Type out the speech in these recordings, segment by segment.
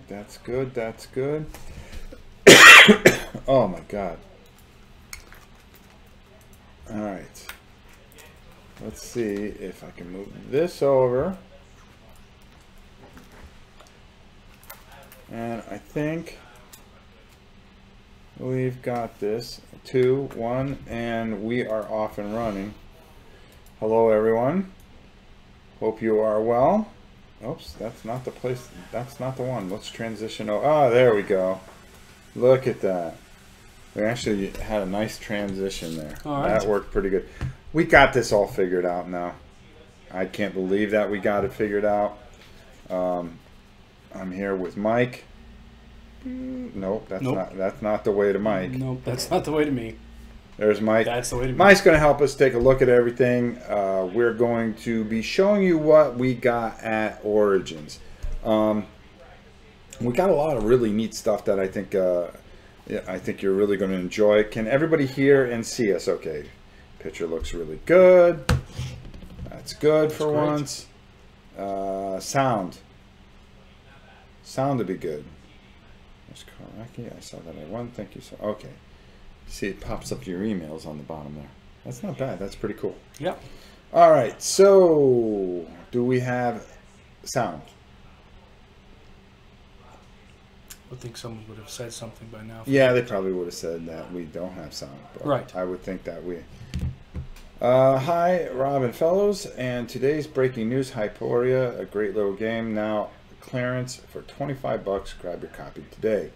that's good. That's good. Oh my God. All right. Let's see if I can move this over. And I think we've got this. 2, 1, and we are off and running. Hello, everyone. Hope you are well. Oops, that's not the place. That's not the one. Let's transition. Oh, there we go. Look at that. We actually had a nice transition there. All right. That worked pretty good. We got this all figured out now. I can't believe that we got it figured out. I'm here with Mike. Nope, that's not the way to Mike. Nope, that's not the way to me. There's Mike. That's the way to me. Mike's going to help us take a look at everything. We're going to be showing you what we got at Origins. We got a lot of really neat stuff that I think you're really going to enjoy. Can everybody hear and see us? Okay. Picture looks really good. That's good for once. Sound. Sound to be good. There's Karaki. I saw that at one. Thank you. So okay. See, it pops up your emails on the bottom there. That's not bad. That's pretty cool. Yeah. All right. So, do we have sound? I think someone would have said something by now. Yeah, they probably would have said that we don't have sound. But right. I would think that we. Hi, Rob and fellows. And today's breaking news: Hyporia, a great little game, now clearance for $25. Grab your copy today.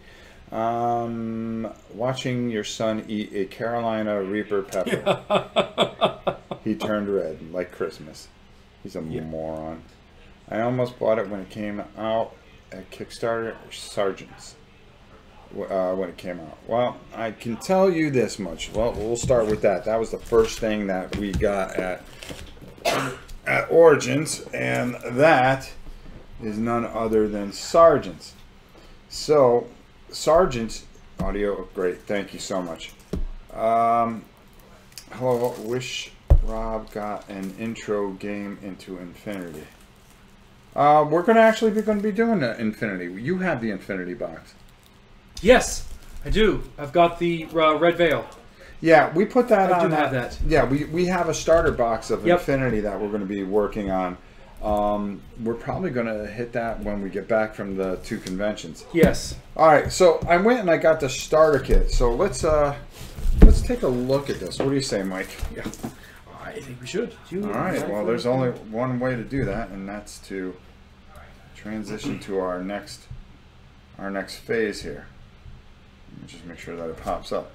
Watching your son eat a Carolina Reaper pepper. He turned red like Christmas. He's a moron. I almost bought it when it came out at Kickstarter. Sergeants. When it came out. Well, I can tell you this much. Well, we'll start with that. That was the first thing that we got at Origins, and that is none other than Sergeants. So, Sergeants audio, great. Thank you so much. Hello. Wish Rob got an intro game into Infinity. We're going to be doing the Infinity. You have the Infinity box. Yes, I do. I've got the Red Veil. Yeah, we put that on. I do have that. Yeah, we have a starter box of Infinity that we're going to be working on. We're probably going to hit that when we get back from the 2 conventions. Yes. All right, so I went and I got the starter kit. So let's take a look at this. What do you say, Mike? Yeah. I think we should. All right. Well, there's only one way to do that, and that's to transition to our next phase here. Let me just make sure that it pops up.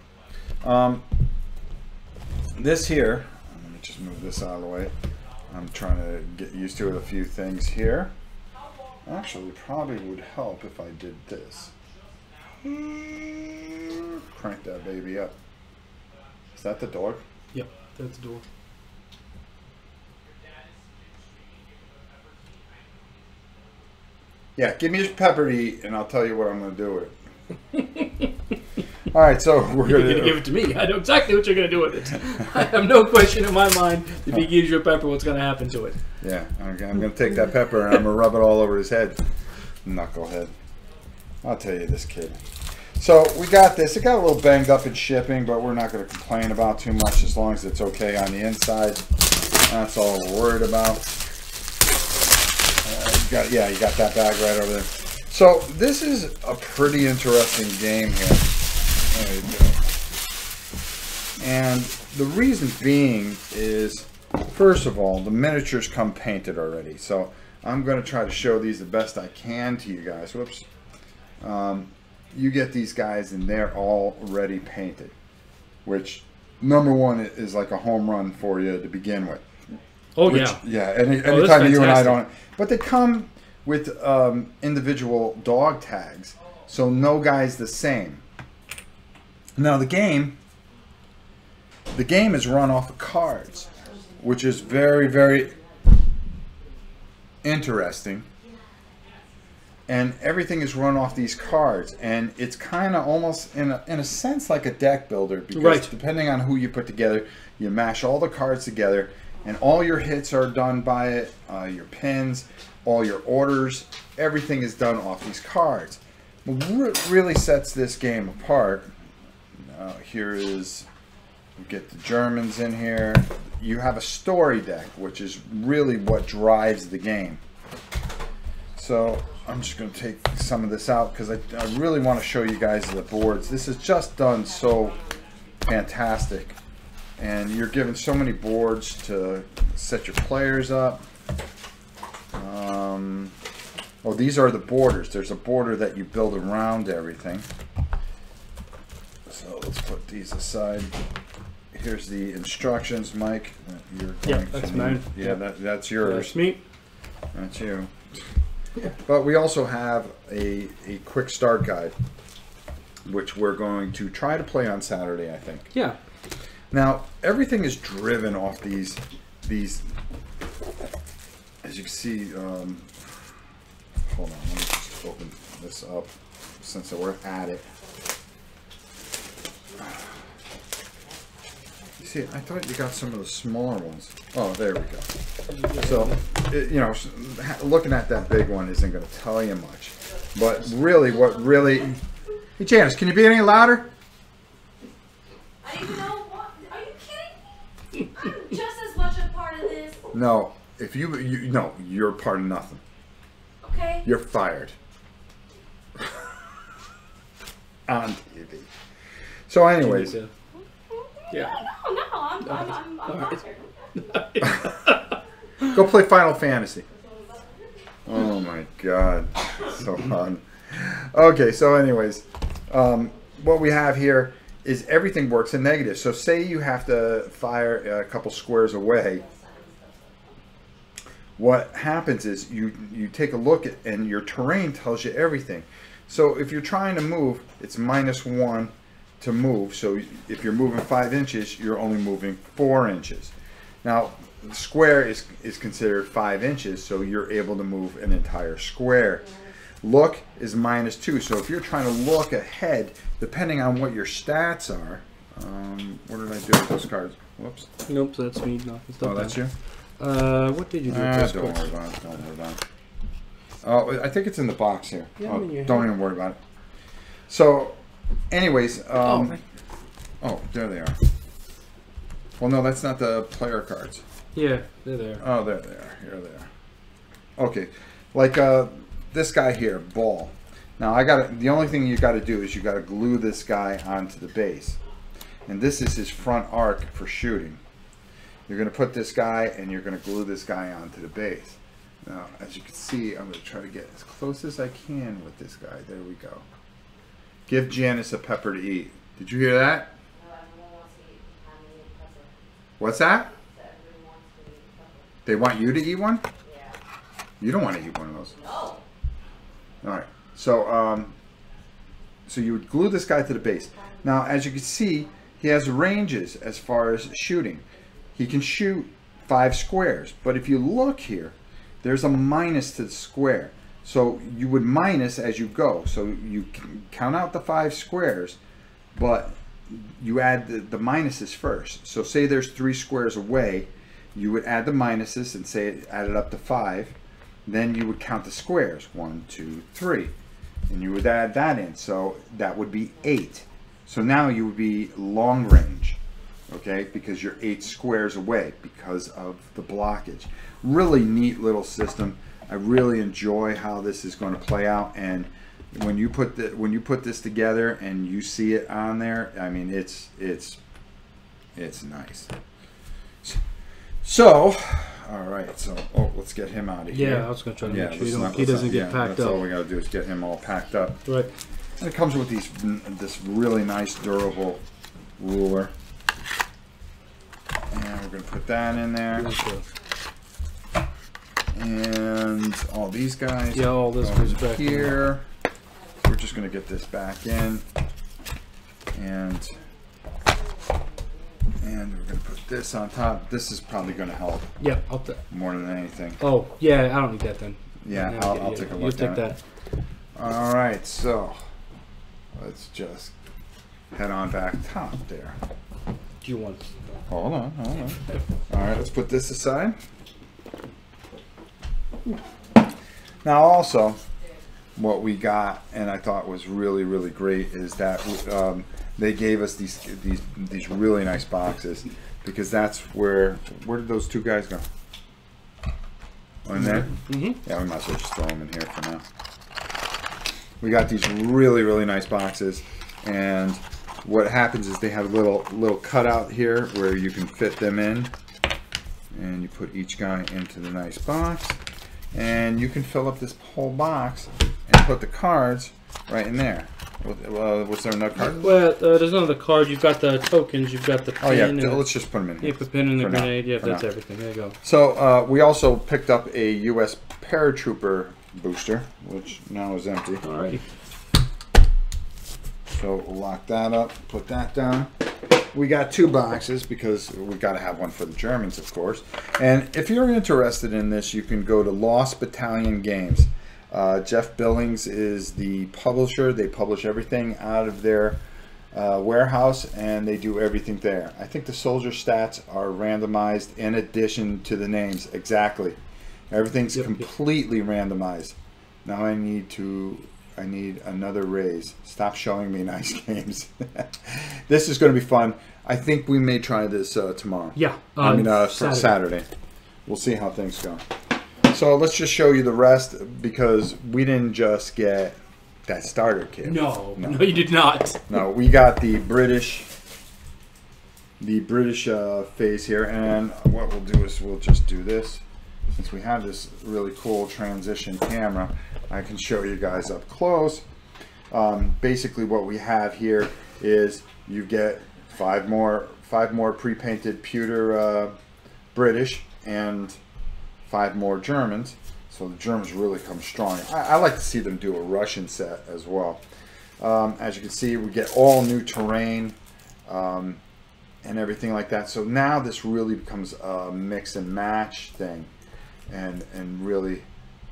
This here. Let me just move this out of the way. I'm trying to get used to a few things here. Actually, probably would help if I did this. Crank that baby up. Is that the door? Yep, that's the door. Yeah, give me your pepper to eat, and I'll tell you what I'm going to do with it. All right, so we're going to give it to me. I know exactly what you're going to do with it. I have no question in my mind if he gives you a pepper, what's going to happen to it. Yeah, I'm going to take that pepper and I'm going to rub it all over his head. Knucklehead. I'll tell you, this kid. So we got this. It got a little banged up in shipping, but we're not going to complain about too much as long as it's okay on the inside. That's all we're worried about. You got that bag right over there. So this is a pretty interesting game here. There you go. And the reason being is, first of all, the miniatures come painted already. So I'm going to try to show these the best I can to you guys. Whoops. You get these guys and they're already painted, which number one is like a home run for you to begin with. Oh, yeah. Yeah, anytime you and I don't. But they come with individual dog tags, so no guy's the same. Now the game is run off of cards, which is very, very interesting. And everything is run off these cards, and it's kind of almost in a sense like a deck builder, because depending on who you put together, you mash all the cards together, and all your hits are done by it, your pins, all your orders, everything is done off these cards. What really sets this game apart, here is, you get the Germans in here. You have a story deck, which is really what drives the game. So I'm just going to take some of this out because I really want to show you guys the boards. This is just done so fantastic. And you're given so many boards to set your players up. Oh, these are the borders. There's a border that you build around everything. So let's put these aside. Here's the instructions, Mike. Yeah, that's mine. Yeah, that's yours. That's me. That's you. But we also have a quick start guide, which we're going to try to play on Saturday, I think. Yeah. Now, everything is driven off these as you can see, hold on, let me just open this up since we're at it. You see, I thought you got some of the smaller ones. Oh, there we go. So, you know, looking at that big one isn't going to tell you much. But really, Hey, Janice, can you be any louder? I don't know what. Are you kidding me? I'm just as much a part of this. No, if no, you're part of nothing. Okay. You're fired. On TV. So, anyways. Yeah. No, I'm fired. Go play Final Fantasy. Oh my God, so fun. Okay, so anyways, what we have here is everything works in negative. So say you have to fire a couple squares away. What happens is you take a look at, and your terrain tells you everything. So if you're trying to move, it's -1 to move. So if you're moving 5 inches, you're only moving 4 inches. Now, the square is considered 5 inches, so you're able to move an entire square. Look is -2, so if you're trying to look ahead, depending on what your stats are, what did I do with those cards? Whoops. Nope, that's me knocking stuff Oh, that's down. you? What did you do with those Don't cards? worry about it. Don't worry about it. Oh, I think it's in the box here. Yeah, Oh, I'm in your don't hand. even worry about it. So, anyways, Oh, there they are. Well, no, that's not the player cards. yeah, they're there. Oh, there they are. Here they are. Okay, like this guy here, Ball. Now the only thing you got to do is you got to glue this guy onto the base, and this is his front arc for shooting. You're going to put this guy, and you're going to glue this guy onto the base. Now, as you can see, I'm going to try to get as close as I can with this guy. There we go. Give Janice a pepper to eat. Did you hear that? What's that? They want you to eat one? You don't want to eat one of those. No. All right. So, so you would glue this guy to the base. Now, as you can see, he has ranges as far as shooting. He can shoot 5 squares, but if you look here, there's a minus to the square. So you would minus as you go. So you can count out the 5 squares, but you add the minuses first. So say there's 3 squares away, you would add the minuses and say it added up to 5. Then you would count the squares, 1, 2, 3, and you would add that in. So that would be 8. So now you would be long range, okay, because you're 8 squares away because of the blockage. Really neat little system. I really enjoy how this is going to play out, and when you put this together and you see it on there, I mean it's nice. So, all right. So, let's get him out of here. Yeah, I was going to try to make sure he let's doesn't get packed that's up. all we got to do is get him all packed up. Right. And it comes with this really nice durable ruler. And we're going to put that in there. Okay. And all these guys. Yeah, all this go goes in back in. here. We're just going to get this back in. And we're going to put this on top. This is probably going to help Yeah, more than anything. oh, yeah, I don't need that then. Yeah, No, I'll take a You look take at that. it. All right, so let's just head on back top there. Do you want? Hold on. All right, let's put this aside. Now also, what we got, and I thought was really, really great, is that they gave us these really nice boxes, because that's where did those two guys go? Oh, in there? Mm-hmm. Yeah, we might as well just throw them in here for now. We got these really, really nice boxes, and what happens is they have a little cutout here where you can fit them in, and you put each guy into the nice box, and you can fill up this whole box and put the cards right in there. Was there another card? Well, there's another card. You've got the tokens. You've got the pin. Oh yeah, and let's just put them in here. you put pin in the For now. grenade. Yeah, For that's now. everything. There you go. So we also picked up a U.S. Paratrooper booster, which now is empty. Alrighty. So we'll lock that up, put that down. We got 2 boxes because we got to have one for the Germans, of course. And if you're interested in this, you can go to Lost Battalion Games. Jeff Billings is the publisher. They publish everything out of their warehouse, and they do everything there. I think the soldier stats are randomized in addition to the names. Exactly. Everything's completely randomized. Now I need another raise. Stop showing me nice games. This is going to be fun. I think we may try this tomorrow. Yeah. I mean, Saturday. We'll see how things go. So let's just show you the rest, because we didn't just get that starter kit. No, you did not. No, we got the British phase here, and what we'll do is we'll just do this. Since we have this really cool transition camera, I can show you guys up close. Basically what we have here is you get 5 more pre-painted pewter British and 5 more Germans. So the Germans really come strong. I like to see them do a Russian set as well. As you can see, we get all new terrain and everything like that. So now this really becomes a mix and match thing, and really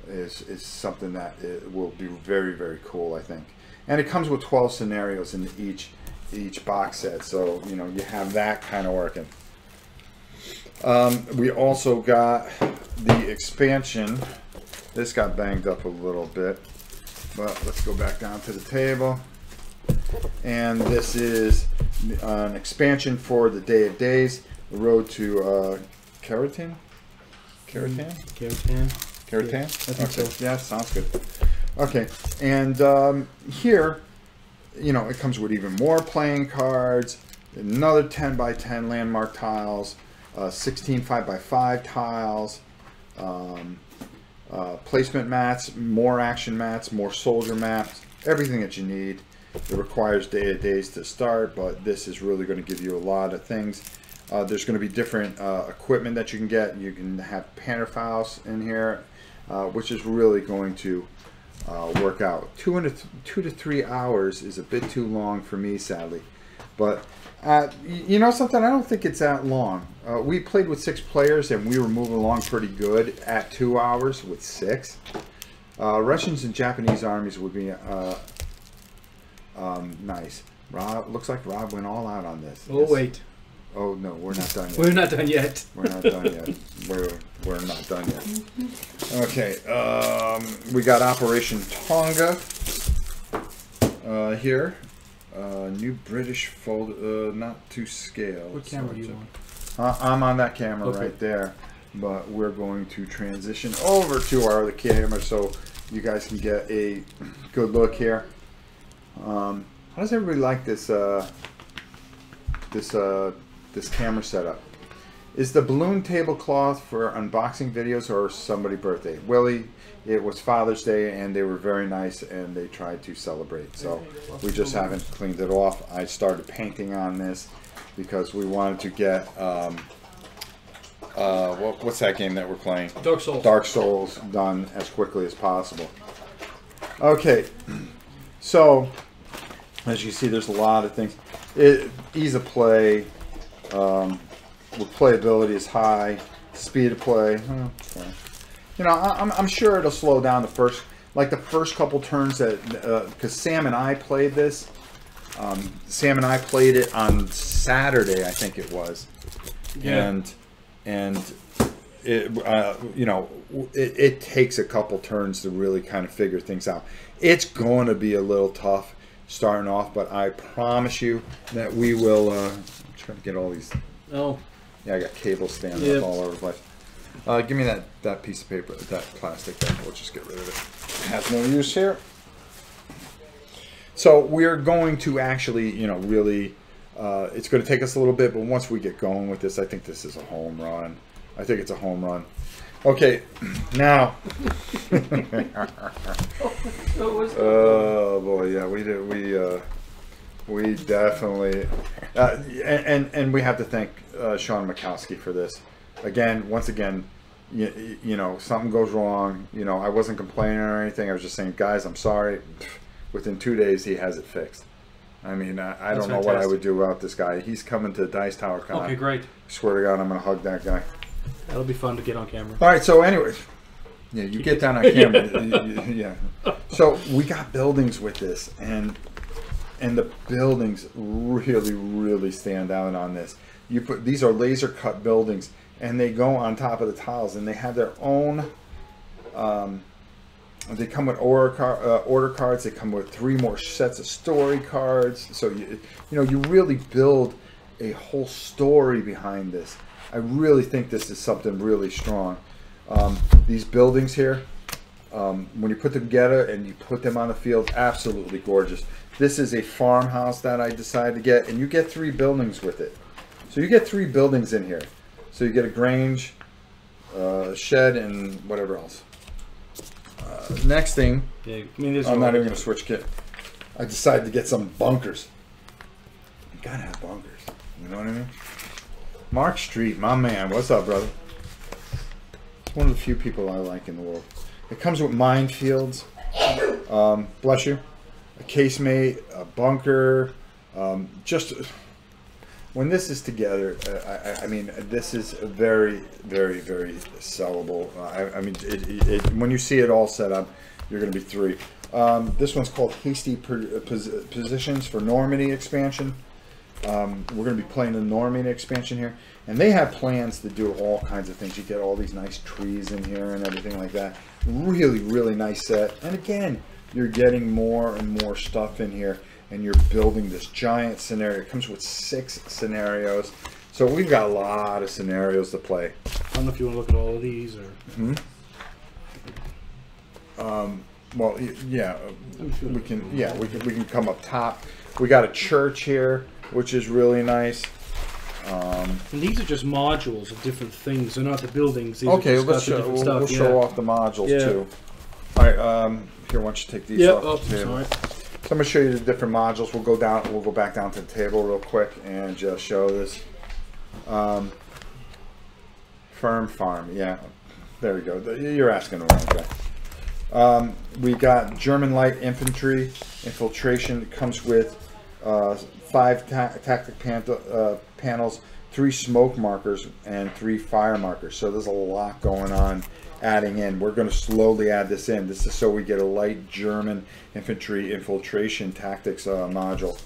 is something that it will be very, very cool, I think. And it comes with 12 scenarios in each box set, so you know you have that kind of working. We also got the expansion. This got banged up a little bit, but let's go back down to the table. And this is an expansion for the Day of Days, the road to Keratin? Keratin. Keratin? I think so. Yeah, sounds good. Okay, and here, you know, it comes with even more playing cards, another 10 by 10 landmark tiles, 16 5 by 5 tiles, placement mats, more action mats, more soldier mats, everything that you need. It requires Day of Days to start, but this is really going to give you a lot of things. There's going to be different equipment that you can get. You can have Panzerfaust in here, which is really going to work out. 2 to 3 hours is a bit too long for me, sadly. But you know something? I don't think it's that long. We played with 6 players, and we were moving along pretty good at 2 hours with 6. Russians and Japanese armies would be nice. Rob, looks like Rob went all out on this. Oh, wait. Oh no, we're not done yet. We're not done yet. We're not done yet. We're not done yet. Okay, we got Operation Tonga here. New British fold, not to scale. What camera do you want? I'm on that camera right there, but we're going to transition over to our other camera so you guys can get a good look here. How does everybody like this? This camera setup? Is the balloon tablecloth for unboxing videos or somebody's birthday? Willie, it was Father's Day and they were very nice and they tried to celebrate. So we just haven't cleaned it off. I started painting on this because we wanted to get, what's that game that we're playing? Dark Souls. Dark Souls done as quickly as possible. Okay, so as you see, there's a lot of things. Ease of play, playability is high, speed of play. Okay. You know, I'm sure it'll slow down the first couple turns that because Sam and I played this. Sam and I played it on Saturday, I think it was. Yeah. And you know, it takes a couple turns to really kind of figure things out. It's going to be a little tough starting off, but I promise you that we will. I'm trying to get all these. Oh. Yeah, I got cables standing up all over the place. Give me that piece of paper, that plastic. We'll just get rid of it. It has no use here. So we're going to actually, you know, really. It's going to take us a little bit, but once we get going with this, I think this is a home run. I think it's a home run. Okay, now. Oh boy, yeah, we definitely, and we have to thank Sean Mikowski for this. Again, once again, you know, something goes wrong. You know, I wasn't complaining or anything. I was just saying, guys, I'm sorry. Within 2 days, he has it fixed. I mean, I don't know what I would do without this guy. He's coming to Dice Tower Con. Okay, great. Swear to God, I'm going to hug that guy. That'll be fun to get on camera. All right, so anyways, yeah, you get down on camera. Yeah. So we got buildings with this, and the buildings really, really stand out on this. These are laser cut buildings, and they go on top of the tiles, and they have their own. They come with order cards. They come with 3 more sets of story cards. So you know, you really build a whole story behind this. I really think this is something really strong. These buildings here, when you put them together and you put them on the field, absolutely gorgeous. This is a farmhouse that I decided to get, and you get 3 buildings with it. So you get 3 buildings in here. So you get a grange, shed, and whatever else. Next thing, yeah, I mean, I'm not even going to switch kit. I decided to get some bunkers. You gotta have bunkers. You know what I mean? Mark Street, my man. What's up, brother? It's one of the few people I like in the world. It comes with minefields. Bless you. A casemate, a bunker. Just when this is together, I mean, this is very, very, very sellable. I mean, when you see it all set up, you're going to be 3. This one's called Hasty Positions for Normandy expansion. We're going to be playing the Normandy expansion here, and they have plans to do all kinds of things. You get all these nice trees in here and everything like that. Really, really nice set. And again, you're getting more and more stuff in here, and you're building this giant scenario. It comes with 6 scenarios, so we've got a lot of scenarios to play. I don't know if you want to look at all of these or. Well, yeah, we can. Yeah, we can come up top. We got a church here, which is really nice. And these are just modules of different things. They're not the buildings. These Okay, are let's just we'll show off the modules too. All right, here, why don't you take these Yep. off the table? So I'm gonna show you the different modules. We'll go down. We'll go back down to the table real quick and just show this. Firm Farm. Yeah, there we go. You're asking the wrong guy. We got German light infantry infiltration. It comes with 5 tactic panels, 3 smoke markers, and 3 fire markers. So there's a lot going on adding in. We're going to slowly add this in. This is so we get a light German infantry infiltration tactics module.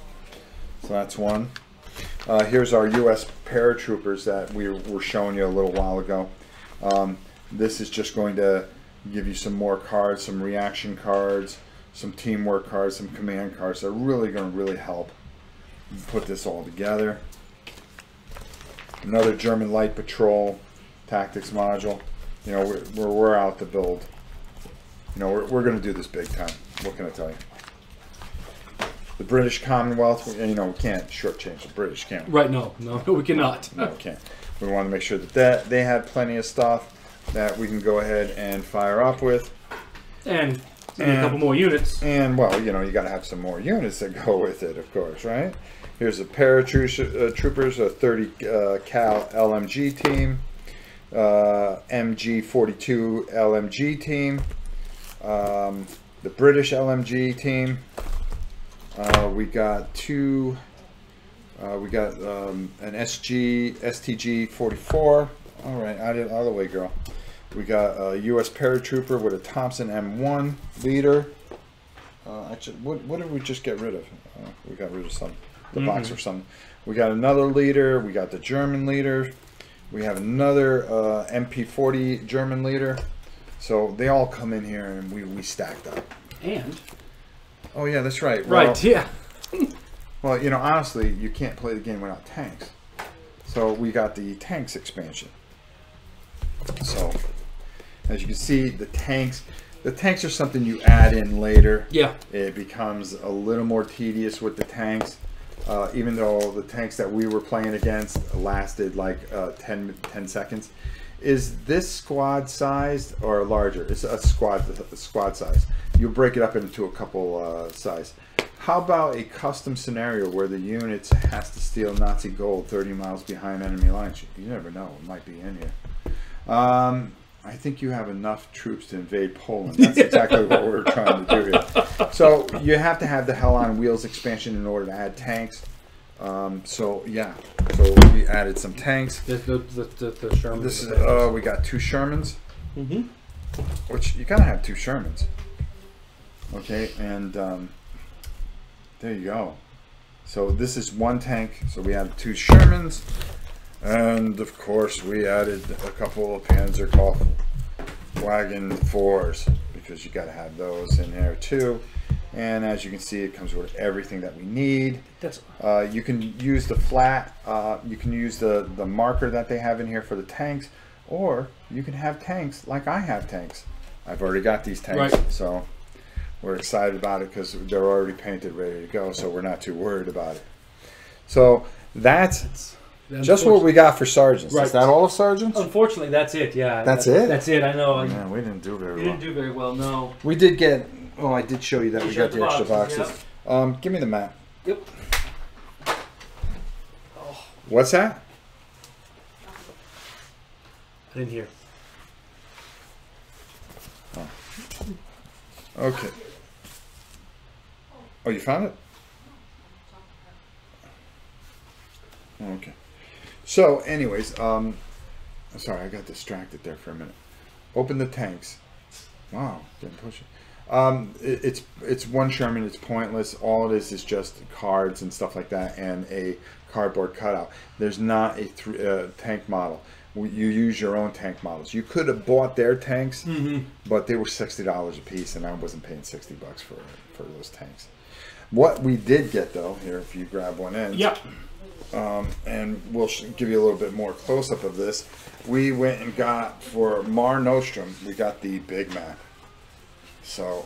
So that's one. Here's our U.S. paratroopers that we were showing you a little while ago. This is just going to give you some more cards, some reaction cards, some teamwork cards, some command cards. They're really going to really help put this all together. Another German light patrol tactics module. You know, we're out to build. You know, we're going to do this big time. What can I tell you? The British Commonwealth, you know, we can't shortchange the British, can we? Right, no, we cannot. No, we can't. We want to make sure that they had plenty of stuff that we can go ahead and fire up with. And a couple more units. And, well, you know, you got to have some more units that go with it, of course, right? Here's a paratroopers, a 30 cal LMG team, MG42 LMG team, the British LMG team. We got an STG 44. All right, out of the way, girl. We got a U.S. paratrooper with a Thompson M1 leader. Actually, what did we just get rid of? We got rid of some, the box or something. We got another leader. We got the German leader. We have another MP40 German leader. So they all come in here and we stacked up. And? Oh yeah, that's right. Right, Well, yeah. well, you know, honestly, you can't play the game without tanks. So we got the tanks expansion. So, as you can see, the tanks are something you add in later. Yeah. It becomes a little more tedious with the tanks. Even though the tanks that we were playing against lasted like 10 seconds. Is this squad sized or larger? It's a squad size. You break it up into a couple size. How about a custom scenario where the units has to steal Nazi gold 30 miles behind enemy lines? You never know, it might be in here. I think you have enough troops to invade Poland. That's exactly what we're trying to do here. So you have to have the Hell on Wheels expansion in order to add tanks. So yeah, so we added some tanks. The Shermans. This is we got 2 Shermans, which you gotta have 2 Shermans. Okay, and there you go. So this is 1 tank. So we added 2 Shermans, and of course we added a couple of Panzerkampf Wagen 4s because you gotta have those in there too. And as you can see, it comes with everything that we need. That's you can use the flat, you can use the marker that they have in here for the tanks, or you can have tanks like I have tanks. I've already got these tanks, right. So we're excited about it because they're already painted, ready to go, so we're not too worried about it. So that's just what we got for sergeants. Right. Is that all of sergeants? Unfortunately, that's it. Yeah. That's it? That's it. I know. Man, we didn't do very well. You didn't do very well. No. We did get. Oh, I did show you that we got the extra boxes. Yep. Give me the map. Yep. What's that? I didn't hear. Oh. Okay. Oh, you found it? Okay. So, anyways, sorry, I got distracted there for a minute. Open the tanks. Wow, didn't push it. It's 1 Sherman. It's pointless. All it is just cards and stuff like that, and a cardboard cutout. There's not a tank model. You use your own tank models. You could have bought their tanks, but they were $60 a piece, and I wasn't paying $60 for those tanks. What we did get though, here, if you grab one end, yep. And we'll give you a little bit more close up of this. We went and got for Mare Nostrum. We got the big map. So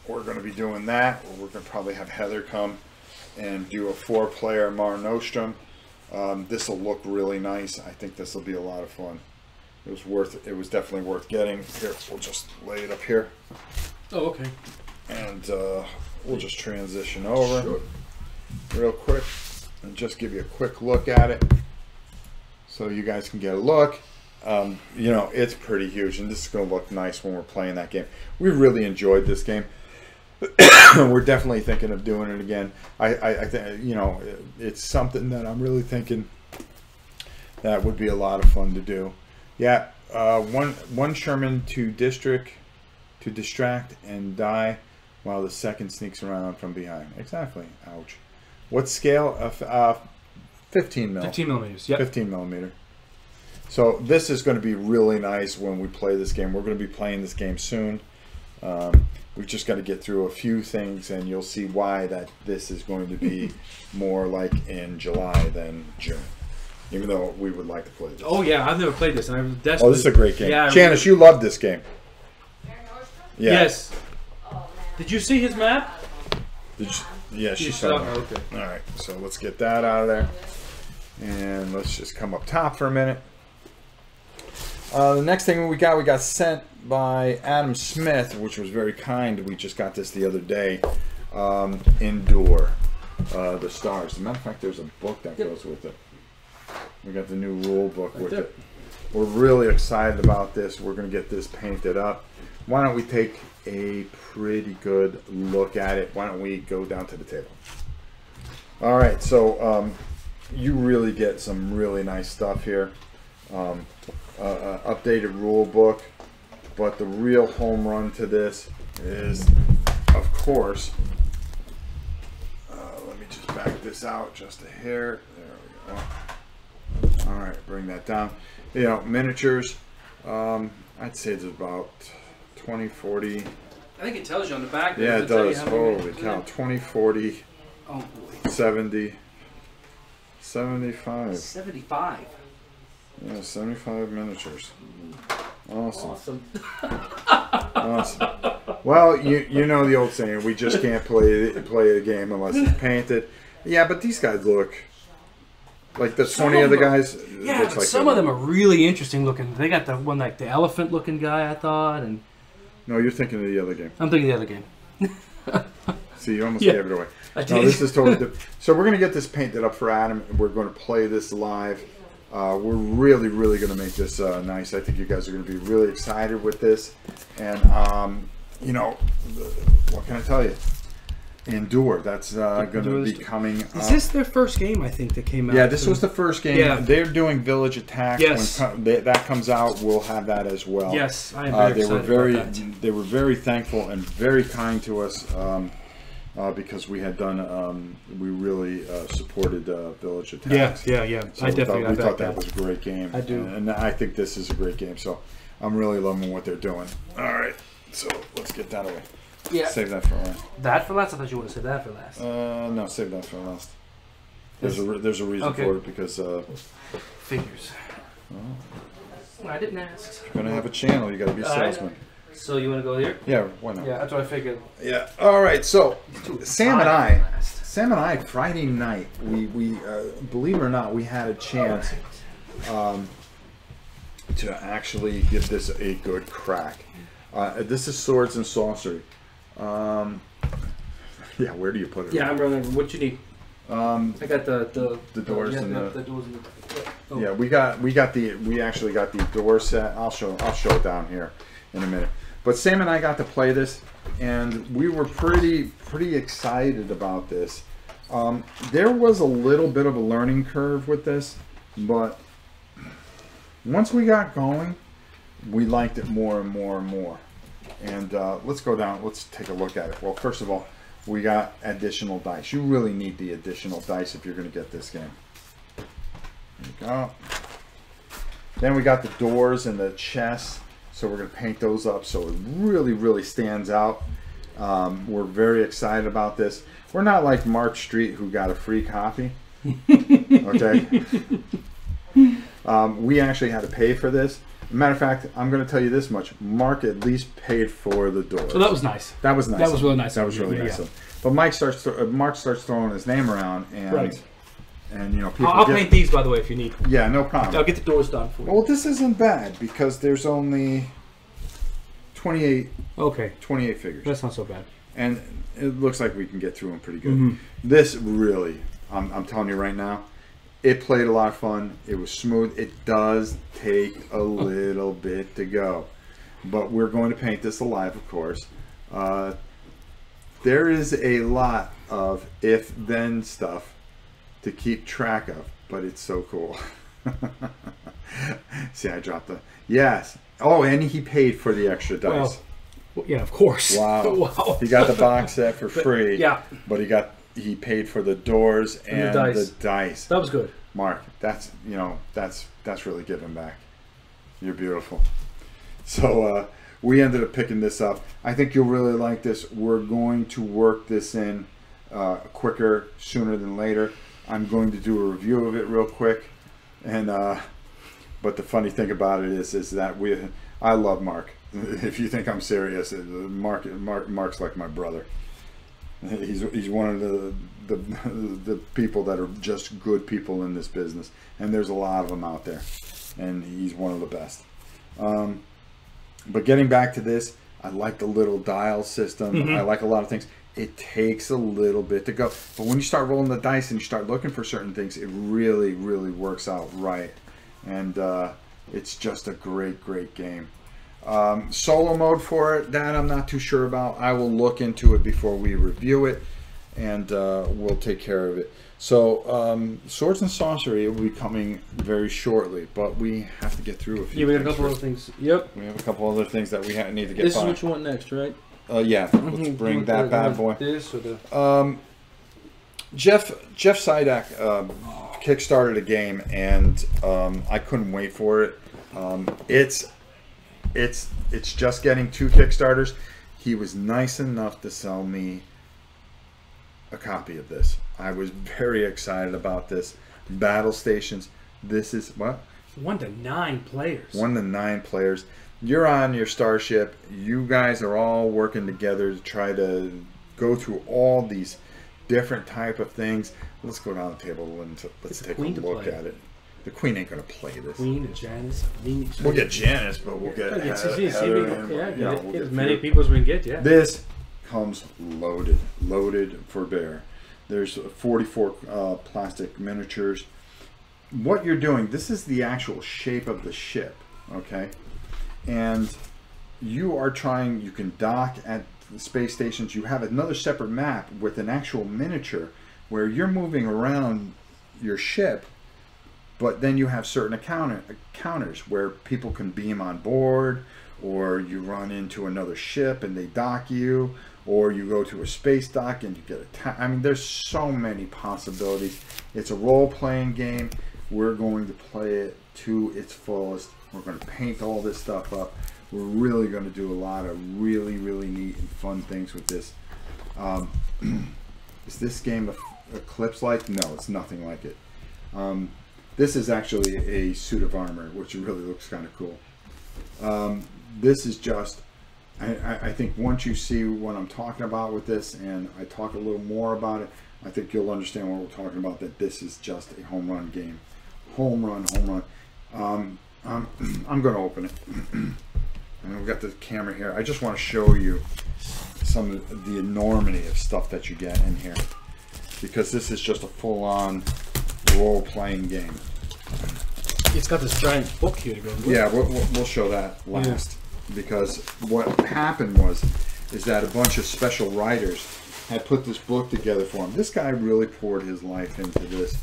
we're going to be doing that. We're going to probably have Heather come and do a 4-player Mare Nostrum. This will look really nice. I think this will be a lot of fun. It was definitely worth getting. Here, we'll just lay it up here. Oh, okay. And we'll just transition over real quick and just give you a quick look at it so you guys can get a look. You know, it's pretty huge, and this is going to look nice when we're playing that game. We really enjoyed this game. We're definitely thinking of doing it again. I think, you know, it's something that I'm really thinking that would be a lot of fun to do. Yeah, one Sherman to distract and die while the second sneaks around from behind. Exactly. Ouch. What scale? 15 mil. 15 millimeters. Yep. 15 millimeter. So this is going to be really nice when we play this game. We're going to be playing this game soon. We've just got to get through a few things, and you'll see why that this is going to be more like in July than June. Even though we would like to play this. Oh yeah, I've never played this, and I'm desperate. Oh, this is a great game. Yeah, Janice, you loved this game. Yeah. Yes. Did you see his map? Yeah, she saw it. Okay. All right, so let's get that out of there, and let's just come up top for a minute. The next thing we got sent by Adam Smith, which was very kind. We just got this the other day. Endure the stars. As a matter of fact, there's a book that goes with it. We got the new rule book with it. We're really excited about this. We're going to get this painted up. Why don't we take a pretty good look at it? Why don't we go down to the table? All right, so you really get some really nice stuff here. Updated rule book, but the real home run to this is, of course, let me just back this out just a hair. There we go. All right, bring that down. You know, miniatures. I'd say there's about 20, 40. I think it tells you on the back. Yeah, it It'll tell you does. how many- Holy cow. 20, 40, Oh boy. 70, 75. 75. Yeah, 75 miniatures. Awesome. Awesome. Awesome. Well, you know the old saying, we just can't play a game unless it's painted. Yeah, but these guys look like the 20 of the guys. Yeah, looks but like some of them are really interesting looking. They got the one like the elephant looking guy, I thought, and No, you're thinking of the other game. I'm thinking the other game. See, you almost Yeah, gave it away. I No, did. this is totally different. So we're going to get this painted up for Adam. We're going to play this live. We're really, really going to make this nice. I think you guys are going to be really excited with this. And, you know, what can I tell you? Endure. That's going to be coming up. Is this their first game? I think that came out. Yeah, this was the first game. Yeah. They're doing Village Attack. Yes. When that comes out, we'll have that as well. Yes, I am very they were excited about that. They were very thankful and very kind to us because we had done we really supported Village Attack. Yeah. So I we definitely thought got that was a great game. I do. and I think this is a great game. So I'm really loving what they're doing. All right, so let's get that away. Yeah. Save that for last. That for last? I thought you would have said that for last. No, save that for last. There's a reason Okay. for it because. Figures. I didn't ask. You're gonna have a channel. You gotta be a salesman. So you want to go here? Yeah, why not? Yeah, that's what I figured. Yeah. All right. So Sam and Last. I, Friday night, we believe it or not, we had a chance to actually give this a good crack. This is Swords and Sorcery. Yeah. Where do you put it? Yeah, I'm running. What you need? I got the doors yeah, and the doors and the. Oh. Yeah, we actually got the door set. I'll show it down here in a minute. But Sam and I got to play this, and we were pretty excited about this. There was a little bit of a learning curve with this, but once we got going, we liked it more and more and more. And let's go down. Let's take a look at it. Well, first of all, we got additional dice. You really need the additional dice if you're going to get this game. There you go. Then we got the doors and the chests. So we're going to paint those up so it really stands out. We're very excited about this. We're not like Mark Street, who got a free copy. Okay. We actually had to pay for this. Matter of fact, I'm going to tell you this much. Mark at least paid for the doors. So that was nice. That was nice. That was really nice. That was really Yeah, nice. yeah. But Mark starts throwing his name around, and Right. and you know people. I'll paint these, by the way, if you need. Yeah, no problem. I'll get the doors done for you. Well, this isn't bad because there's only 28 Okay, figures, that's not so bad. and it looks like we can get through them pretty good. Mm-hmm. This really, I'm telling you right now, it played a lot of fun. It was smooth. It does take a little bit to go, but we're going to paint this alive, of course. There is a lot of if-then stuff to keep track of, but it's so cool. See, I dropped the... Yes. Oh, and he paid for the extra dice. Well, yeah, of course. Wow. Wow. He got the box set for free. Yeah. But he paid for the doors and the dice. That was good. Mark, that's really giving back. You're beautiful. So we ended up picking this up. I think you'll really like this. We're going to work this in quicker, sooner than later. I'm going to do a review of it real quick, and but the funny thing about it is that I love Mark. If you think I'm serious, Mark's like my brother. He's one of the people that are just good people in this business, and there's a lot of them out there, and he's one of the best. But getting back to this, I like the little dial system. Mm-hmm. I like a lot of things. It takes a little bit to go, but when you start rolling the dice and you start looking for certain things, it really works out right, and it's just a great game. Solo mode for it, that I'm not too sure about. I will look into it before we review it, and we'll take care of it. So Swords and Sorcery will be coming very shortly, but we have to get through a few. Yeah, we got a things couple first. other things. Yep. We have a couple other things that we need to get This by. is what you want next, right? Yeah, let's bring that bad boy. This or the... Jeff Sidak kickstarted a game, and I couldn't wait for it. It's just getting 2 Kickstarters. He was nice enough to sell me a copy of this. I was very excited about this. Battle Stations. This is what? 1 to 9 players. 1 to 9 players. You're on your starship. You guys are all working together to try to go through all these different type of things. Let's go down the table and let's take a look at it. The Queen ain't gonna play this. Queen and Janice. We'll get Janice, but we'll get Heather and, get as many people as we can get. Yeah. This comes loaded for bear. There's 44 plastic miniatures. What you're doing, this is the actual shape of the ship, okay? And you are trying, you can dock at the space stations. You have another separate map with an actual miniature where you're moving around your ship, but then you have certain counters where people can beam on board, or you run into another ship and they dock you, or you go to a space dock and you get attacked. I mean, there's so many possibilities. It's a role-playing game. We're going to play it to its fullest. We're going to paint all this stuff up. We're really going to do a lot of really neat and fun things with this. Is this game Eclipse-like? No, it's nothing like it. This is actually a suit of armor, which really looks kind of cool. This is just, I think once you see what I'm talking about with this, and I talk a little more about it, I think you'll understand what we're talking about, that this is just a home run game. Home run. I'm going to open it. And we've got the camera here. I just want to show you some of the enormity of stuff that you get in here, because this is just a full-on role-playing game. It's got this giant book here to go with. Yeah, we'll show that last. Yeah. Because what happened is that a bunch of special writers had put this book together for him. This guy really poured his life into this,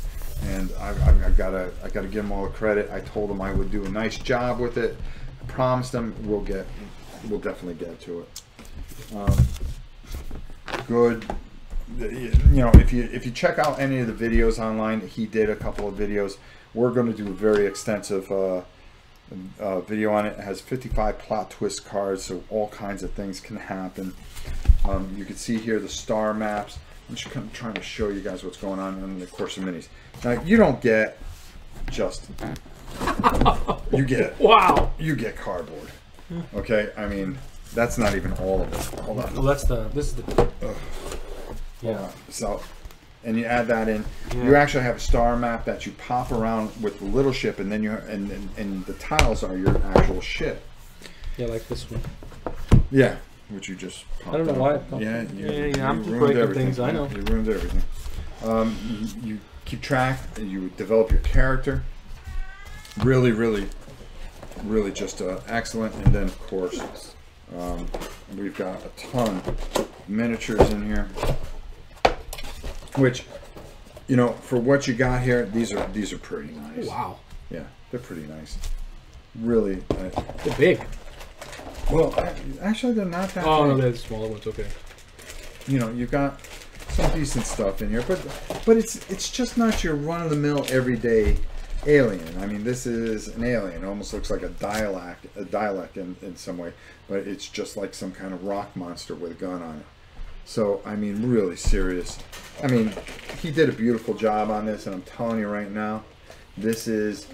and I've got to give him all the credit. I told him I would do a nice job with it. I promised him we'll definitely get to it. Good. You know, if you check out any of the videos online, he did a couple of videos. We're going to do a very extensive video on it. It has 55 plot twist cards, so all kinds of things can happen. You can see here the star maps. I'm just kind of trying to show you guys what's going on in the course of minis. Now, you don't get just you get cardboard. Okay, I mean, that's not even all of it. Hold on. Well, this is the yeah. So, and you add that in. Yeah. You actually have a star map that you pop around with the little ship, and then and the tiles are your actual ship. Yeah, like this one. Yeah, which you just popped I don't know out. why. Yeah, I'm just breaking things. I know. You ruined everything. You keep track. You develop your character. Really just excellent. And then of course, we've got a ton of miniatures in here. Which, you know, for what you got here, these are pretty nice. Wow. Yeah, they're pretty nice. Really. They're big. Well, actually, they're not that big. Oh, no, they're the smaller ones. Okay. You know, you've got some decent stuff in here, but it's just not your run-of-the-mill everyday alien. I mean, this is an alien. It almost looks like a Dalek in some way, but it's just like some kind of rock monster with a gun on it. So, I mean, really serious. I mean, he did a beautiful job on this, and I'm telling you right now, this is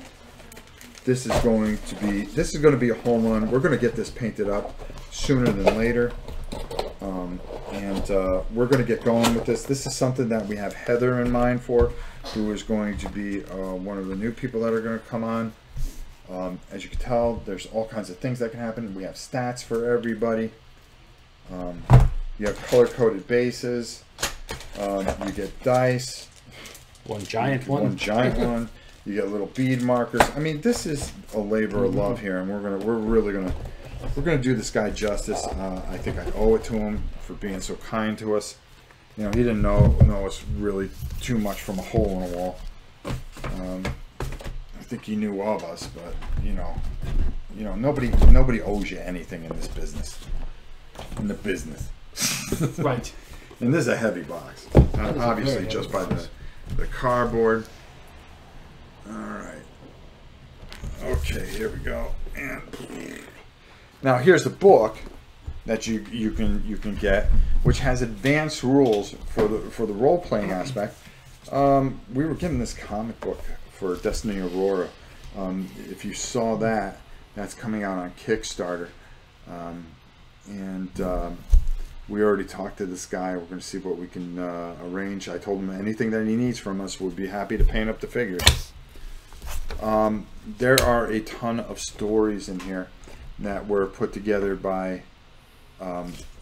going to be a home run. We're going to get this painted up sooner than later, and we're going to get going with this. This is something that we have Heather in mind for, who is going to be one of the new people that are going to come on. As you can tell, there's all kinds of things that can happen. We have stats for everybody. You have color-coded bases. You get dice. One giant one. One giant one. You get little bead markers. I mean, this is a labor of love here, and we're really gonna do this guy justice. I think I owe it to him for being so kind to us. You know, he didn't know us really too much from a hole in a wall. I think he knew of us, but you know, nobody owes you anything in this business. In the business. Right. And this is a heavy box. Obviously, just by the cardboard. All right. Okay, here we go. And now here's the book that you can get, which has advanced rules for the role playing aspect. We were given this comic book for Destiny Aurora. If you saw that, that's coming out on Kickstarter, and we already talked to this guy. We're going to see what we can arrange. I told him anything that he needs from us, we'd be happy to paint up the figures. There are a ton of stories in here that were put together by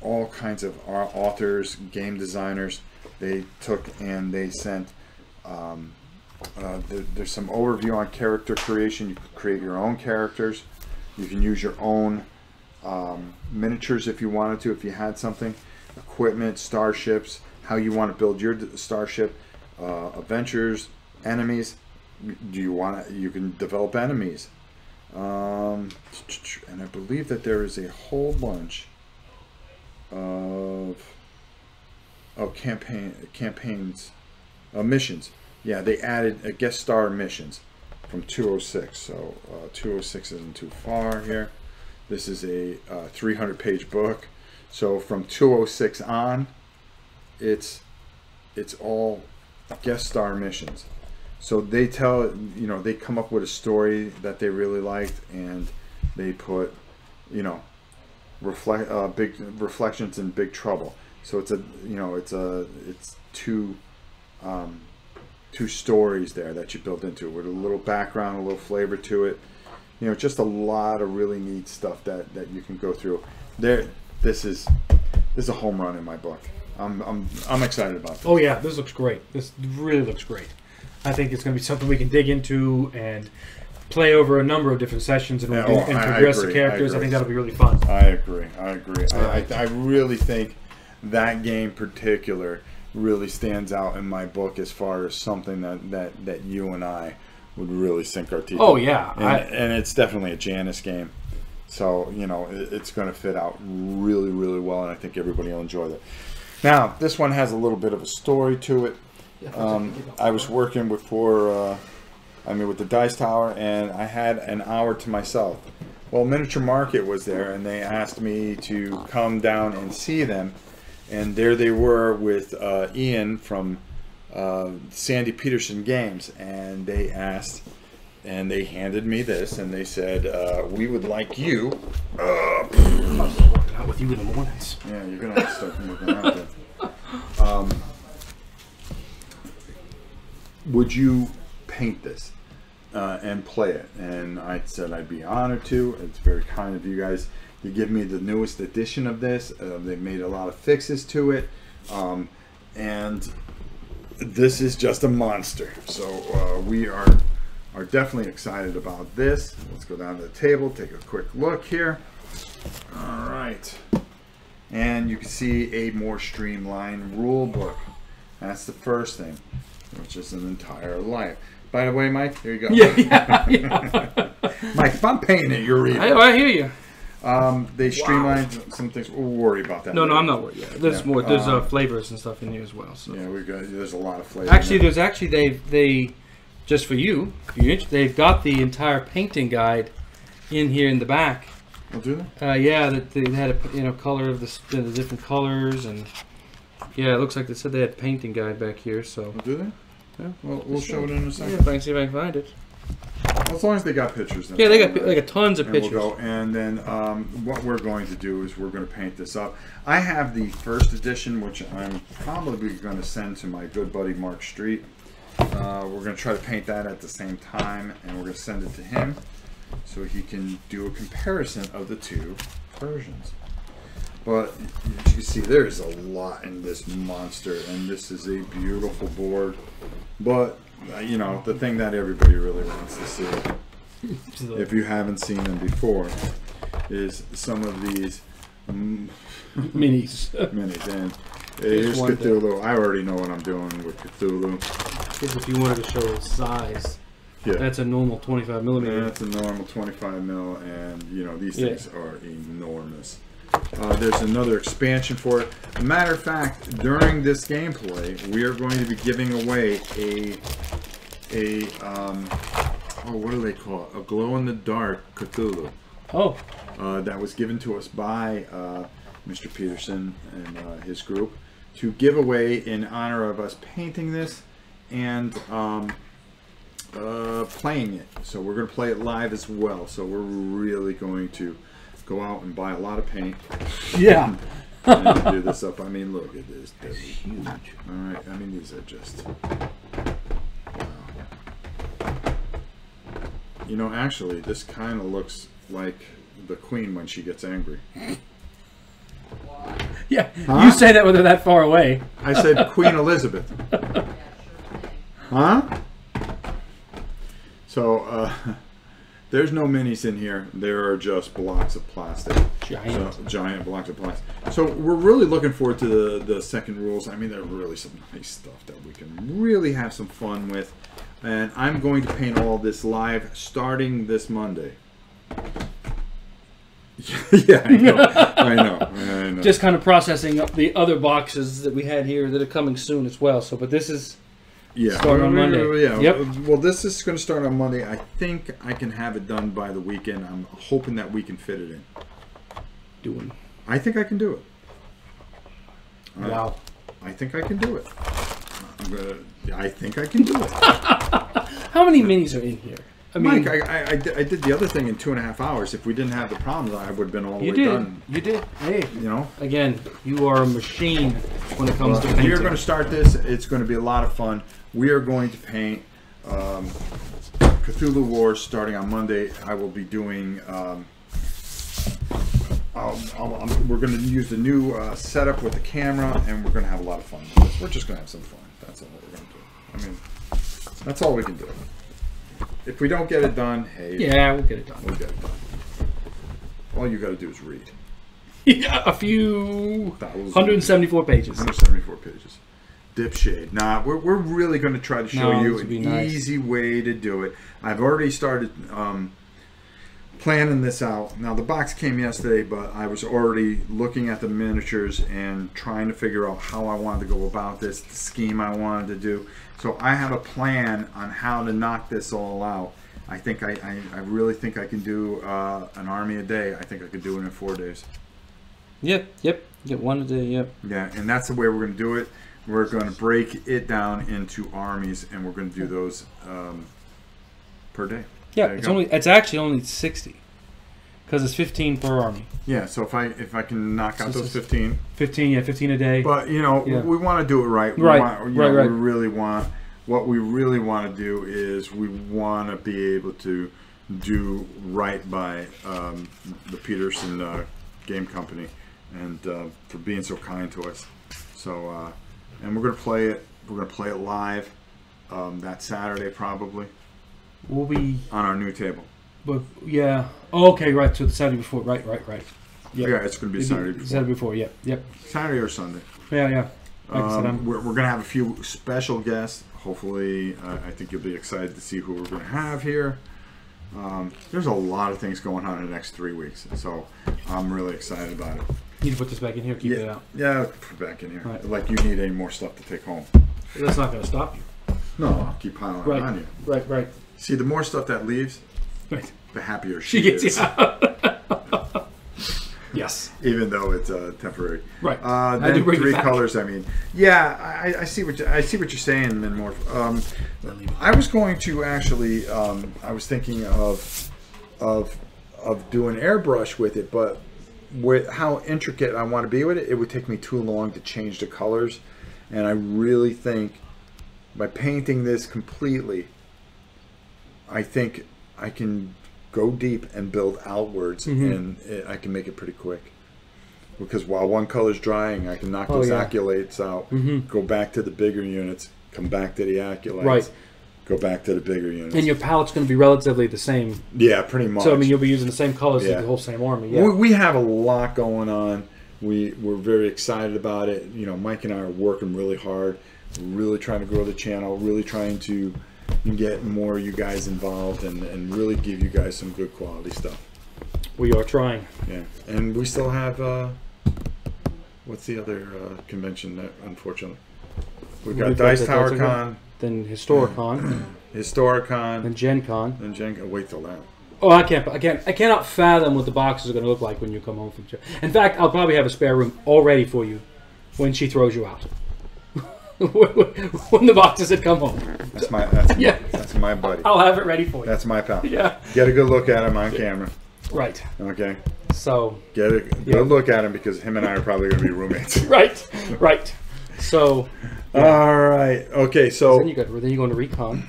all kinds of authors, game designers. They took and they sent there's some overview on character creation. You can create your own characters. You can use your own miniatures if you wanted to, if you had something, equipment, starships, how you want to build your starship, adventures, enemies. You can develop enemies, and I believe that there is a whole bunch of campaigns, missions. Yeah, they added guest star missions from 206. So 206 isn't too far here. This is a 300-page book. So from 206 on, it's all guest star missions. So they they come up with a story that they really liked, and they put, big reflections in Big Trouble. So it's two stories there that you built into it with a little background, a little flavor to it. Just a lot of really neat stuff that you can go through. This is a home run in my book. I'm excited about this. Oh yeah, this looks great. This really looks great. I think it's going to be something we can dig into and play over a number of different sessions and progress the characters. I think that'll be really fun. I agree. I really think that game in particular really stands out in my book as far as something that you and I would really sink our teeth. Oh yeah, and it's definitely a Janus game, so it's going to fit out really, really well, and I think everybody will enjoy it. Now this one has a little bit of a story to it. I was working with the Dice Tower, and I had an hour to myself. Well, Miniature Market was there, and they asked me to come down and see them. And there they were with Ian from Sandy Peterson Games, and they asked, and they handed me this, and they said, "We would like you." I'm working out with you in the mornings. Yeah, you're gonna have to start moving out there. Would you paint this and play it? And I said I'd be honored to. It's very kind of you guys. You give me the newest edition of this. They made a lot of fixes to it, and this is just a monster. So we are definitely excited about this. Let's go down to the table, take a quick look here. All right, and you can see a more streamlined rule book. That's the first thing, which is an entire life. By the way, Mike, here you go. Yeah. Mike, if I'm painting it, you're reading. I hear you. They streamlined some things. We'll worry about that. No, I'm not worried. Yeah. There's more. There's flavors and stuff in here as well. So. Yeah, there's a lot of flavor. Actually, they just for you, they've got the entire painting guide in here in the back. I'll do that. Yeah, that they had a color of the different colors, and yeah, it looks like they said they had a painting guide back here. So. We'll do that. Yeah, well, we'll show it in a second. Yeah, if I can see if I can find it. Well, as long as they got pictures. Yeah, they got tons of pictures. We'll go, and then what we're going to do is we're going to paint this up. I have the first edition, which I'm probably going to send to my good buddy Mark Street. We're going to try to paint that at the same time, and we're going to send it to him so he can do a comparison of the two versions. But as you see, there's a lot in this monster, and this is a beautiful board. But the thing that everybody really wants to see, if you haven't seen them before, is some of these minis. And here's Cthulhu. I already know what I'm doing with Cthulhu. If you wanted to show its size, yeah, that's a normal 25 millimeter. That's a normal 25 mil, and these things are enormous. There's another expansion for it. As a matter of fact, during this gameplay, we are going to be giving away a oh, what do they call it? A glow-in-the-dark Cthulhu. Oh. That was given to us by Mr. Peterson and his group to give away in honor of us painting this and playing it. So we're going to play it live as well. So we're really going to go out and buy a lot of paint. Yeah. And do this up. I mean, look at this. That's huge. All right. I mean, these are just... Wow. You know, actually, this kind of looks like the Queen when she gets angry. Yeah, huh? You say that when they're that far away. I said Queen Elizabeth. Huh? So, there's no minis in here. There are just blocks of plastic. Giant blocks of plastic. So we're really looking forward to the second rules. I mean, they're really some nice stuff that we can really have some fun with. And I'm going to paint all this live starting this Monday. Yeah, I know. Just kind of processing up the other boxes that we had here that are coming soon as well. So, but this is starting on Monday. Yeah. Yep. Well, this is going to start on Monday. I think I can have it done by the weekend. I'm hoping that we can fit it in. I think I can do it. Wow. I think I can do it. I think I can do it. How many minis are in here? I mean, Mike, I did the other thing in 2.5 hours. If we didn't have the problems, I would have been all the way done. You did. Hey. You know? Again, you are a machine when it comes to painting. We are going to start this. It's going to be a lot of fun. We are going to paint Cthulhu Wars starting on Monday. I will be doing... we're going to use the new setup with the camera, and we're going to have a lot of fun with this. We're just going to have some fun. That's all we're going to do. I mean, that's all we can do. If we don't get it done, hey. Yeah, we'll get it done. We'll get it done. All you got to do is read. Yeah, a few... 174 pages. 174 pages. Dipshade. Nah, we're really going to try to show you an easy way to do it. I've already started... planning this out. Now the box came yesterday, but I was already looking at the miniatures and trying to figure out how I wanted to go about this, the scheme I wanted to do. So I have a plan on how to knock this all out. I think I really think I can do an army a day. I think I could do it in 4 days. Yep. Get one a day, yep. Yeah, and that's the way we're going to do it. We're going to break it down into armies, and we're going to do those per day. Yeah, it's actually only 60 because it's 15 per army. Yeah, so if I can knock out those 15, 15 a day. But you know, we want to do it right. We really want. What we really want to do is we want to be able to do right by the Peterson Game Company and for being so kind to us. So and we're gonna play it. We're gonna play it live that Saturday probably. We'll be on our new table. But yeah. Oh, okay, right. So the Saturday before, right. Yep. Yeah, it's going to be Saturday before. Saturday before, yep. Saturday or Sunday. Yeah. We're going to have a few special guests. Hopefully, I think you'll be excited to see who we're going to have here. There's a lot of things going on in the next 3 weeks, so I'm really excited about it. You need to put this back in here, keep it out. Yeah, put it back in here. Right. Like you need any more stuff to take home. That's not going to stop you. No, I'll keep piling it on you. Right. See, the more stuff that leaves, the happier she gets. Is. Yes. Even though it's temporary. Right. Then 3 colors. I mean, yeah, I see what you're saying, Minmore. I was going to actually. I was thinking of doing airbrush with it, but with how intricate I want to be with it, it would take me too long to change the colors, and I really think by painting this completely, I think I can go deep and build outwards, and I can make it pretty quick. Because while one color's drying, I can knock those aculates out, go back to the bigger units, come back to the aculates, go back to the bigger units. And your palette's going to be relatively the same. Yeah, pretty much. So, I mean, you'll be using the same colors as the whole same army. Yeah. We have a lot going on. We're very excited about it. You know, Mike and I are working really hard. We're really trying to grow the channel, really trying to get more of you guys involved and really give you guys some good quality stuff. We are trying. Yeah, and we still have what's the other convention that unfortunately we've got Dice Tower Con, then Historicon, Historicon. And Gen Con. And Gen Con. Wait till that. Oh, I cannot fathom what the boxes are going to look like when you come home from Gen. In fact, I'll probably have a spare room all ready for you when she throws you out. When the boxes had come home. That's my buddy. I'll have it ready for you. That's my pal. Yeah. Get a good look at him on camera. Right. Okay. So. Get a good look at him because him and I are probably going to be roommates. Right. So. Yeah. All right. Okay. So. Then you go to Recon.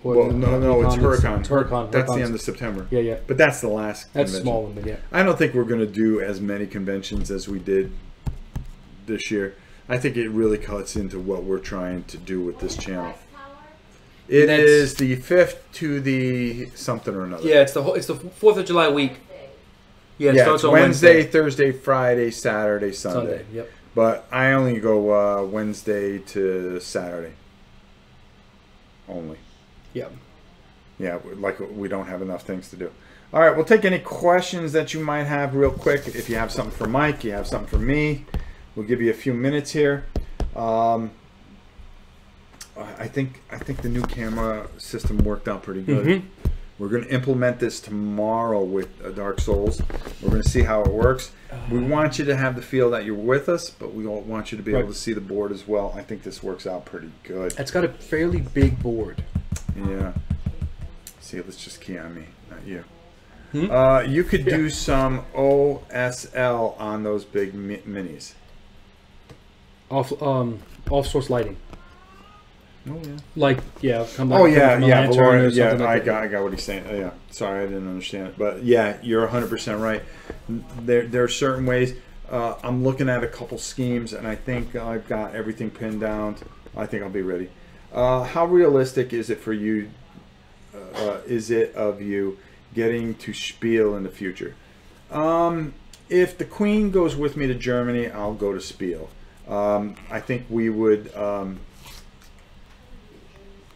Well, no, it's Huracan. Huracan. That's the end of September. Yeah. But that's the last. That's convention. a small one, but yeah. I don't think we're going to do as many conventions as we did this year. I think it really cuts into what we're trying to do with this channel. It is the 5th to the something or another. Yeah, it's the 4th of July week. Yeah, it starts it's on Wednesday, Thursday, Friday, Saturday, Sunday. Yep. But I only go Wednesday to Saturday. Only. Yeah. Yeah, like we don't have enough things to do. All right, we'll take any questions that you might have real quick. If you have something for Mike, you have something for me. We'll give you a few minutes here. I think the new camera system worked out pretty good. Mm-hmm. We're going to implement this tomorrow with Dark Souls. We're going to see how it works. We want you to have the feel that you're with us, but we all want you to be able to see the board as well. I think this works out pretty good. It's got a fairly big board. Yeah. See, let's just key on me, not you. Hmm? You could do some OSL on those big minis. Off source lighting. Oh yeah. Like come back. Oh yeah, yeah. Valorant, I got what he's saying. Yeah. Sorry, I didn't understand it, but yeah, you're 100% right. There are certain ways. I'm looking at a couple schemes, and I think I've got everything pinned down. I think I'll be ready. How realistic is it for you? Is it of you getting to Spiel in the future? If the Queen goes with me to Germany, I'll go to Spiel. I think we would.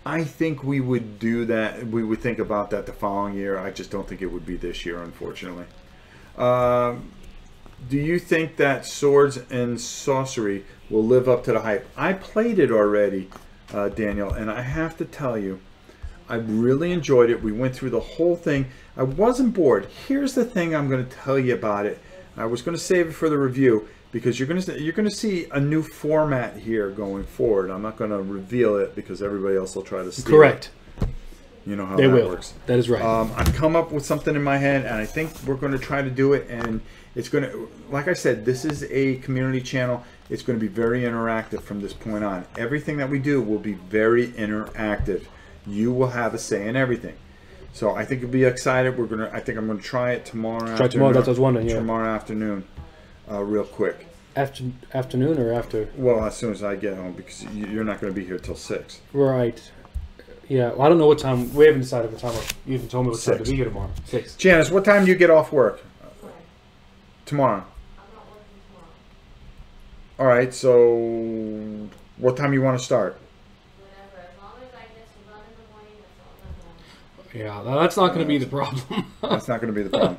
I think we would do that. We would think about that the following year. I just don't think it would be this year, unfortunately. Do you think that Swords and Sorcery will live up to the hype? I played it already, Daniel, and I have to tell you, I really enjoyed it. We went through the whole thing. I wasn't bored. Here's the thing I'm going to tell you about it. I was going to save it for the review because you're going to see a new format here going forward. I'm not going to reveal it because everybody else will try to steal Correct. it. You know how they that will. works. That is right. I've come up with something in my head, and I think we're going to try to do it. And it's going to, like I said, this is a community channel. It's going to be very interactive from this point on. Everything that we do will be very interactive. You will have a say in everything. So I think you'll be excited. I think I'm going to try it tomorrow afternoon. Tomorrow, that's what I was wondering, yeah. Tomorrow afternoon, real quick. Afternoon or after? Well, as soon as I get home, because you're not going to be here till 6. Right. Yeah, well, I don't know what time. We haven't decided what time. You haven't told me what time 6. to be here tomorrow. 6. Janice, what time do you get off work? Tomorrow. I'm not working tomorrow. All right, so what time you want to start? Whenever, as long as I get to run in the morning, that's all I want. Yeah, that's not going to be the problem. That's not going to be the problem.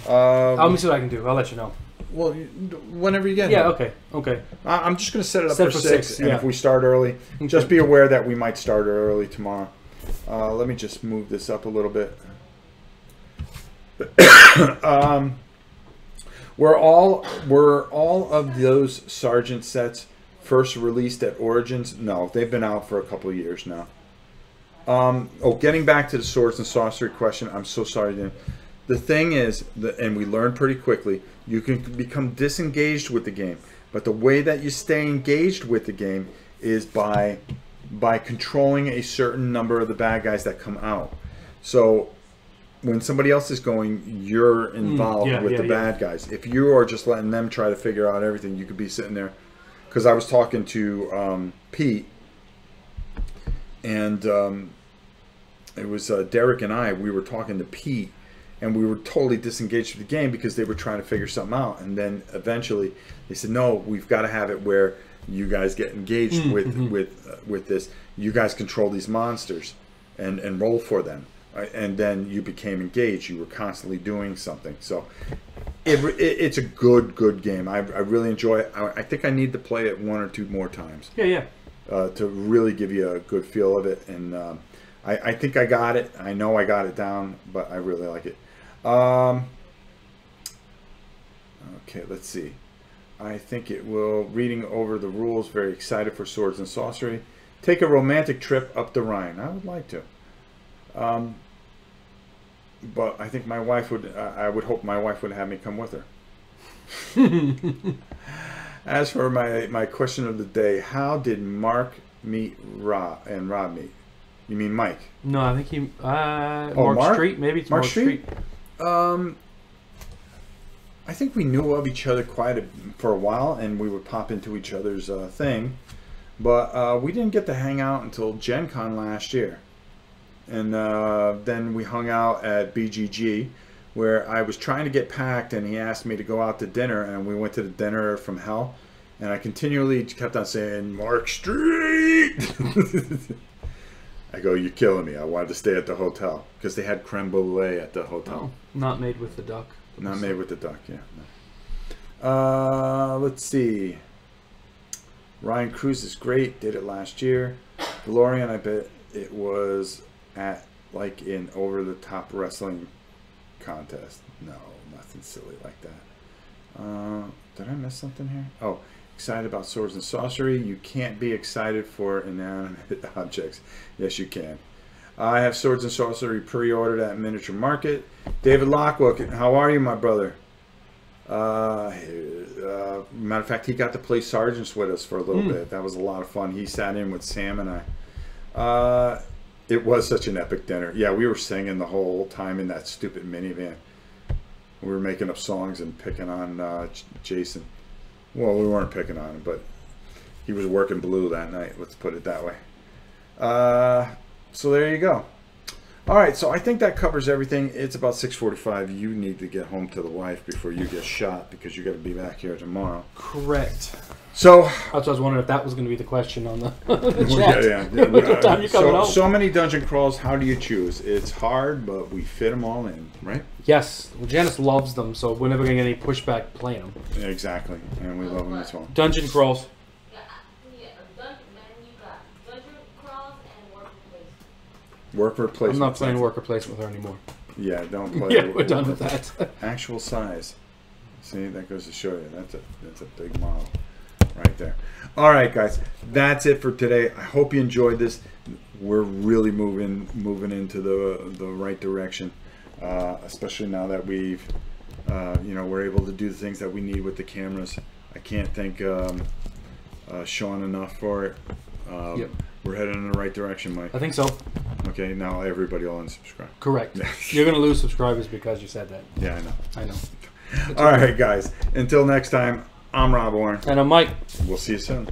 Let me see what I can do. I'll let you know. Well, whenever you get Yeah, here. okay. I'm just going to set it up Set for for 6, 6, and yeah. if we start early, just be aware that we might start early tomorrow. Let me just move this up a little bit. Were all of those Sergeant sets first released at Origins? No, they've been out for a couple of years now. Getting back to the Swords and Sorcery question, I'm so sorry, Dan. The thing is, and we learned pretty quickly, you can become disengaged with the game. But the way that you stay engaged with the game is by controlling a certain number of the bad guys that come out. So when somebody else is going, you're involved with the bad guys. If you are just letting them try to figure out everything, you could be sitting there. Because I was talking to Pete, and it was Derek and I. We were talking to Pete, and we were totally disengaged with the game because they were trying to figure something out. And then eventually they said, no, we've got to have it where you guys get engaged with this. You guys control these monsters and roll for them. And then you became engaged. You were constantly doing something. So it's a good game. I really enjoy it. I think I need to play it 1 or 2 more times. Yeah. To really give you a good feel of it. And I think I got it. I know I got it down, but I really like it. Okay, let's see. I think it will. Reading over the rules. Very excited for Swords and Sorcery. Take a romantic trip up the Rhine. I would like to. But I think my wife would. I would hope my wife would have me come with her. As for my question of the day, how did Mark meet Rob and Rob meet? You mean Mike? No, I think he. Mark Street? Maybe it's Mark Street. I think we knew of each other for a while, and we would pop into each other's thing. But we didn't get to hang out until Gen Con last year. And then we hung out at BGG, where I was trying to get packed, and he asked me to go out to dinner, and we went to the dinner from hell. And I continually kept on saying, Mark Street! I go, you're killing me. I wanted to stay at the hotel because they had creme brulee at the hotel. Oh, not made with the duck. Not made with the duck, yeah. No. Let's see. Ryan Cruz is great. Did it last year. Valorian, I bet it was at like in over-the-top wrestling contest. No, nothing silly like that. Did I miss something here? Oh. Excited about Swords and Sorcery. You can't be excited for inanimate objects. Yes, you can. I have Swords and Sorcery pre-ordered at Miniature Market. David Lockwood, how are you, my brother? Matter of fact, he got to play Sergeants with us for a little bit. That was a lot of fun. He sat in with Sam and I. It was such an epic dinner. Yeah, we were singing the whole time in that stupid minivan. We were making up songs and picking on Jason. Well, we weren't picking on him, but he was working blue that night. Let's put it that way. So there you go. All right, so I think that covers everything. It's about 6:45. You need to get home to the wife before you get shot because you got to be back here tomorrow. Correct. So that's what I was wondering if that was going to be the question on the chat. Yeah. What time you coming home? So many dungeon crawls. How do you choose? It's hard, but we fit them all in, right? Yes. Well, Janice loves them, so we're never going to get any pushback playing them. Yeah, exactly, and we love them as well. Dungeon crawls. Worker placement. I'm not playing worker placement with her anymore. Yeah, don't play. Yeah, we're done with that. Actual size. See, that goes to show you. That's a big model right there. All right, guys, that's it for today. I hope you enjoyed this. We're really moving into the right direction, especially now that we've, we're able to do the things that we need with the cameras. I can't thank Sean enough for it. Yep. We're heading in the right direction, Mike. I think so. Okay, now everybody will unsubscribe. Correct. You're going to lose subscribers because you said that. Yeah, I know. That's all right, guys. Until next time, I'm Rob Warren. And I'm Mike. We'll see you soon.